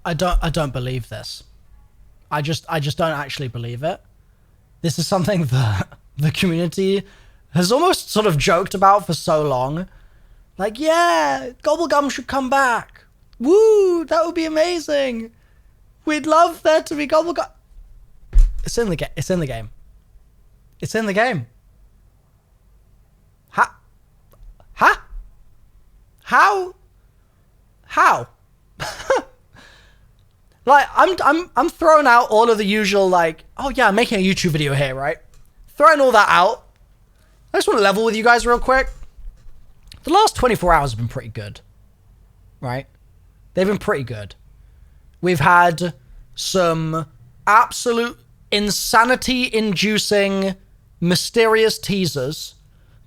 I don't believe this. I just don't actually believe it. This is something that the community has almost sort of joked about for so long. Like, yeah, Gobblegum should come back. Woo, that would be amazing. We'd love there to be Gobblegum. It's in the game. It's in the game. It's in the game. Huh? How? Like, I'm throwing out all of the usual, like, oh yeah, I'm making a YouTube video here, right? Throwing all that out. I just want to level with you guys real quick. The last 24 hours have been pretty good, right? They've been pretty good. We've had some absolute insanity-inducing, mysterious teasers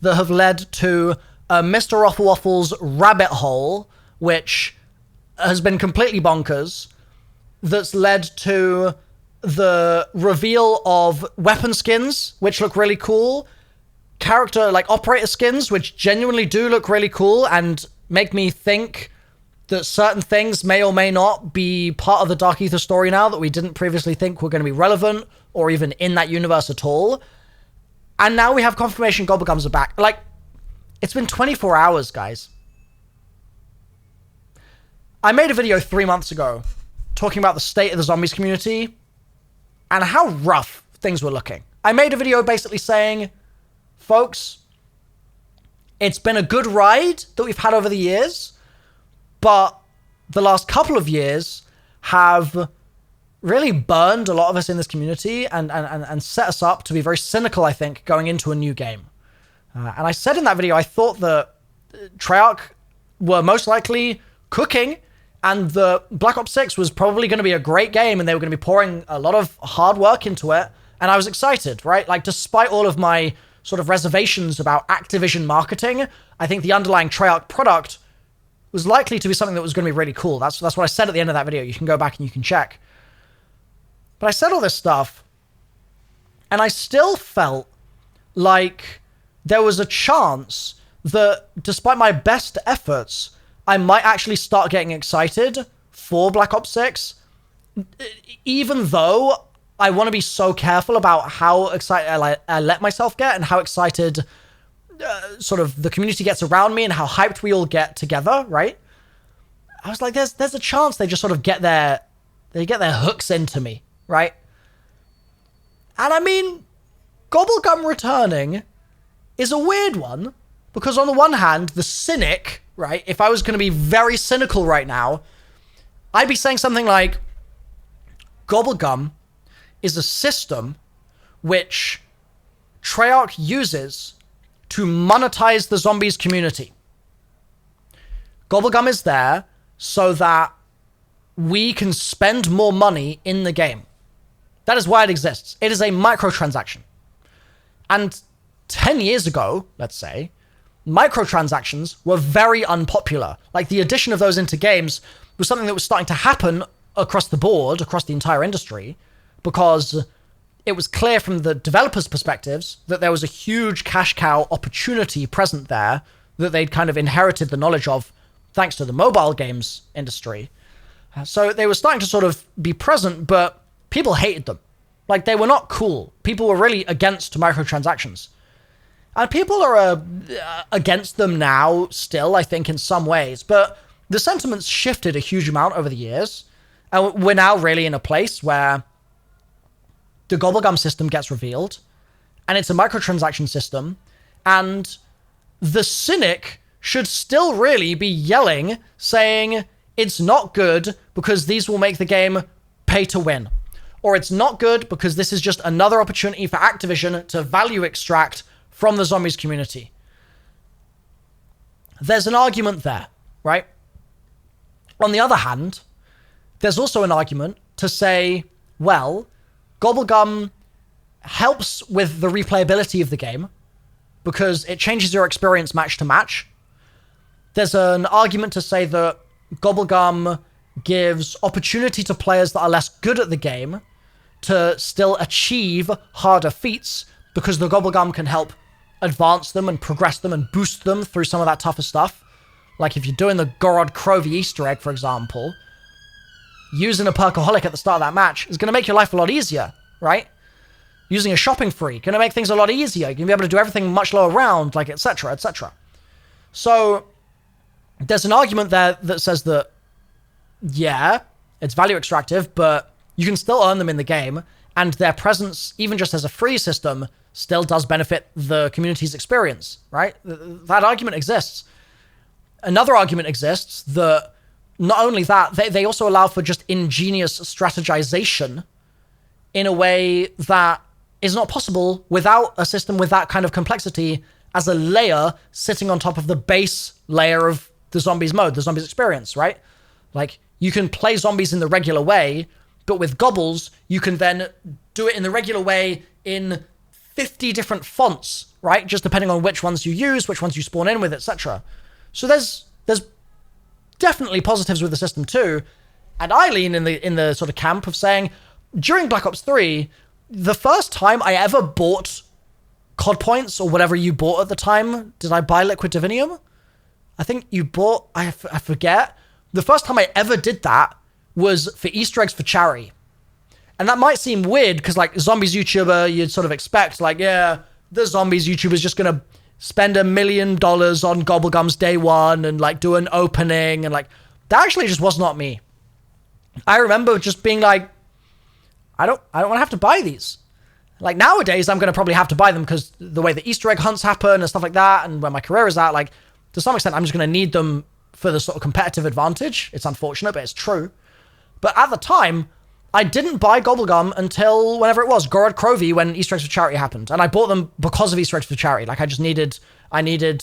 that have led to a MrRoflWaffles rabbit hole, which has been completely bonkers, that's led to the reveal of weapon skins, which look really cool, character, like, operator skins, which genuinely do look really cool and make me think that certain things may or may not be part of the Dark Ether story now that we didn't previously think were going to be relevant or even in that universe at all. And now we have confirmation Gobblegums are back. Like, it's been 24 hours, guys. I made a video 3 months ago talking about the state of the zombies community and how rough things were looking. I made a video basically saying, folks, it's been a good ride that we've had over the years, but the last couple of years have really burned a lot of us in this community and set us up to be very cynical, I think, going into a new game. And I said in that video, I thought that Treyarch were most likely cooking and the Black Ops 6 was probably going to be a great game and they were going to be pouring a lot of hard work into it. And I was excited, right? Like, despite all of my sort of reservations about Activision marketing, I think the underlying Treyarch product was likely to be something that was going to be really cool. That's what I said at the end of that video. You can go back and you can check. But I said all this stuff, and I still felt like there was a chance that, despite my best efforts, I might actually start getting excited for Black Ops 6, even though I want to be so careful about how excited I let myself get and how excited sort of the community gets around me and how hyped we all get together, right? I was like, there's a chance they just sort of get their hooks into me, right? And I mean, Gobblegum returning is a weird one, because on the one hand, the cynic, right? If I was going to be very cynical right now, I'd be saying something like, Gobblegum is a system which Treyarch uses to monetize the zombies community. Gobblegum is there so that we can spend more money in the game. That is why it exists. It is a microtransaction. And 10 years ago, let's say, microtransactions were very unpopular. Like, the addition of those into games was something that was starting to happen across the board, across the entire industry, because it was clear from the developers' perspectives that there was a huge cash cow opportunity present there that they'd kind of inherited the knowledge of thanks to the mobile games industry. So they were starting to sort of be present, but people hated them. Like, they were not cool. People were really against microtransactions. And people are against them now still, I think, in some ways. But the sentiment's shifted a huge amount over the years. And we're now really in a place where the Gobblegum system gets revealed. And it's a microtransaction system. And the cynic should still really be yelling, saying, it's not good because these will make the game pay to win. Or it's not good because this is just another opportunity for Activision to value extract from the zombies community. There's an argument there, right? On the other hand, there's also an argument to say, well, Gobblegum helps with the replayability of the game because it changes your experience match to match. There's an argument to say that Gobblegum gives opportunity to players that are less good at the game to still achieve harder feats because the Gobblegum can help advance them and progress them and boost them through some of that tougher stuff. Like if you're doing the Gorod Crovey Easter egg, for example, using a perkaholic at the start of that match is going to make your life a lot easier, right? Using a shopping free, going to make things a lot easier. You're going to be able to do everything much lower round, like etc., etc. So there's an argument there that says that, yeah, it's value extractive, but you can still earn them in the game, and their presence, even just as a free system, still does benefit the community's experience, right? That argument exists. Another argument exists that not only that, they also allow for just ingenious strategization in a way that is not possible without a system with that kind of complexity as a layer sitting on top of the base layer of the zombies mode, the zombies experience, right? Like, you can play zombies in the regular way, but with gobbles, you can then do it in the regular way in 50 different fonts, right? Just depending on which ones you use, which ones you spawn in with, etc. So there's definitely positives with the system too. And I lean in the sort of camp of saying, during Black Ops 3, the first time I ever bought COD points or whatever you bought at the time, did I buy Liquid Divinium? I think you bought, I forget. The first time I ever did that was for Easter eggs for charity. And that might seem weird because, like, Zombies YouTuber, you'd sort of expect, like, yeah, the Zombies YouTuber's just going to spend $1 million on Gobblegum's day one and, like, do an opening. And, like, that actually just was not me. I remember just being like, I don't want to have to buy these. Like, nowadays, I'm going to probably have to buy them because the way the Easter egg hunts happen and stuff like that, and where my career is at, like, to some extent, I'm just going to need them for the sort of competitive advantage. It's unfortunate, but it's true. But at the time, I didn't buy Gobblegum until whenever it was, Gorod Crovey, when Easter eggs for charity happened. And I bought them because of Easter eggs for charity. Like, I needed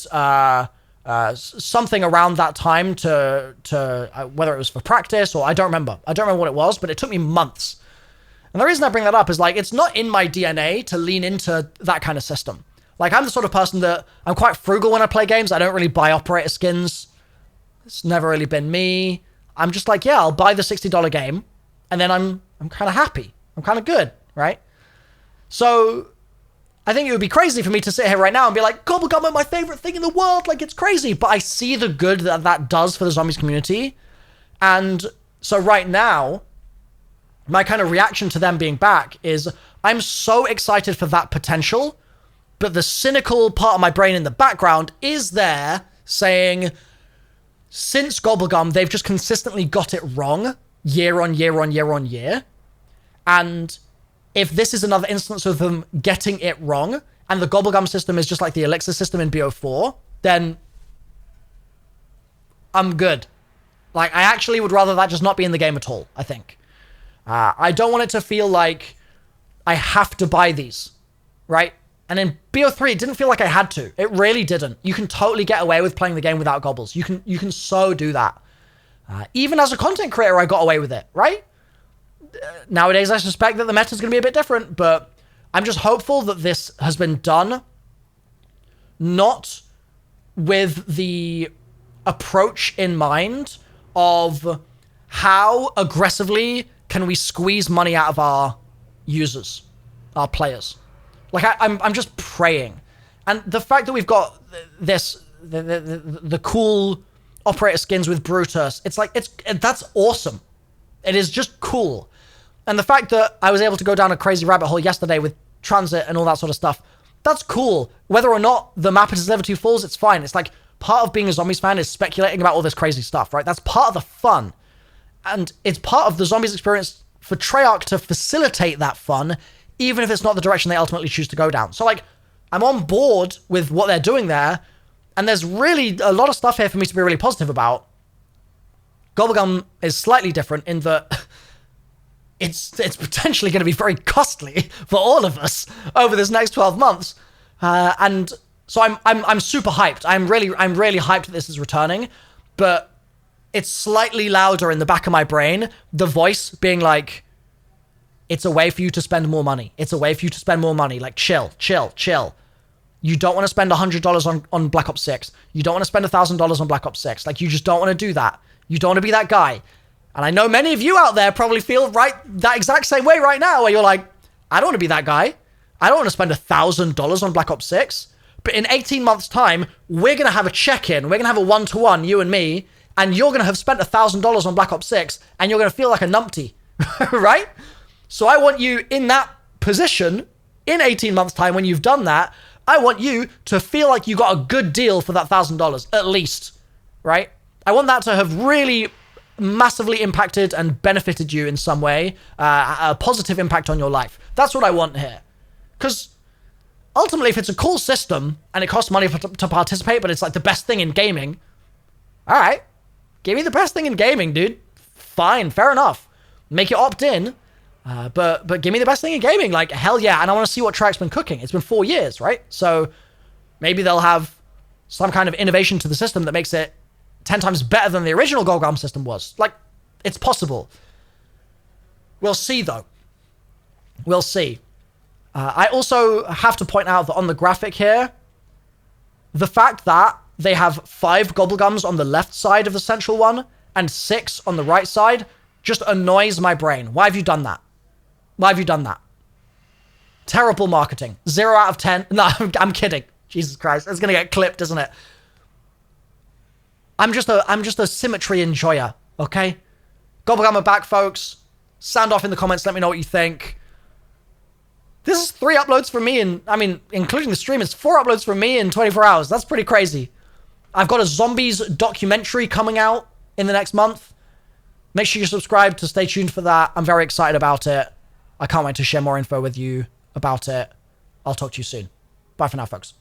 something around that time to whether it was for practice or I don't remember what it was, but it took me months. And the reason I bring that up is, like, it's not in my DNA to lean into that kind of system. Like, I'm the sort of person that I'm quite frugal when I play games. I don't really buy operator skins. It's never really been me. I'm just like, yeah, I'll buy the $60 game, and then I'm kind of happy. I'm kind of good, right? So I think it would be crazy for me to sit here right now and be like, Gobblegum are my favorite thing in the world. Like, it's crazy. But I see the good that does for the zombies community. And so right now, my kind of reaction to them being back is I'm so excited for that potential, but the cynical part of my brain in the background is there saying, since Gobblegum, they've just consistently got it wrong year on year on year on year. And if this is another instance of them getting it wrong, and the Gobblegum system is just like the Elixir system in BO4, then I'm good. Like, I actually would rather that just not be in the game at all, I think. I don't want it to feel like I have to buy these, right? And in BO3, it didn't feel like I had to. It really didn't. You can totally get away with playing the game without gobbles. You can so do that. Even as a content creator, I got away with it, right? Nowadays, I suspect that the meta's going to be a bit different, but I'm just hopeful that this has been done not with the approach in mind of how aggressively can we squeeze money out of our users, our players. Like, I'm just praying. And the fact that we've got the cool operator skins with Brutus, it's like, that's awesome. It is just cool. And the fact that I was able to go down a crazy rabbit hole yesterday with transit and all that sort of stuff, that's cool. Whether or not the map is level 2 falls, it's fine. It's like, part of being a Zombies fan is speculating about all this crazy stuff, right? That's part of the fun. And it's part of the Zombies experience for Treyarch to facilitate that fun, even if it's not the direction they ultimately choose to go down. So, like, I'm on board with what they're doing there, and there's really a lot of stuff here for me to be really positive about. Gobblegum is slightly different in that it's potentially going to be very costly for all of us over this next 12 months. And so I'm super hyped. I'm really hyped that this is returning, but it's slightly louder in the back of my brain, the voice being like, it's a way for you to spend more money. It's a way for you to spend more money. Like, chill. You don't want to spend $100 on Black Ops 6. You don't want to spend $1,000 on Black Ops 6. Like, you just don't want to do that. You don't want to be that guy. And I know many of you out there probably feel that exact same way right now, where you're like, I don't want to be that guy. I don't want to spend $1,000 on Black Ops 6. But in 18 months' time, we're going to have a check-in. We're going to have a one-to-one, you and me, And you're going to have spent $1,000 on Black Ops 6 and you're going to feel like a numpty, right? So I want you in that position in 18 months time when you've done that. I want you to feel like you got a good deal for that $1,000 at least, right? I want that to have really massively impacted and benefited you in some way, a positive impact on your life. That's what I want here. Because ultimately, if it's a cool system and it costs money to participate, but it's like the best thing in gaming, all right, give me the best thing in gaming, dude. Fine, fair enough. Make it opt in, but give me the best thing in gaming. Like, hell yeah, and I want to see what Treyarch's been cooking. It's been 4 years, right? So maybe they'll have some kind of innovation to the system that makes it 10 times better than the original Gobblegum system was. Like, it's possible. We'll see, though. We'll see. I also have to point out that on the graphic here, the fact that they have 5 Gobblegums on the left side of the central one and 6 on the right side just annoys my brain. Why have you done that? Why have you done that? Terrible marketing. 0 out of 10. No, I'm kidding. Jesus Christ. It's going to get clipped, isn't it? I'm just a symmetry enjoyer, okay? Gobblegum are back, folks. Sound off in the comments. Let me know what you think. This is 3 uploads from me including the stream, it's 4 uploads from me in 24 hours. That's pretty crazy. I've got a zombies documentary coming out in the next month. Make sure you subscribe to stay tuned for that. I'm very excited about it. I can't wait to share more info with you about it. I'll talk to you soon. Bye for now, folks.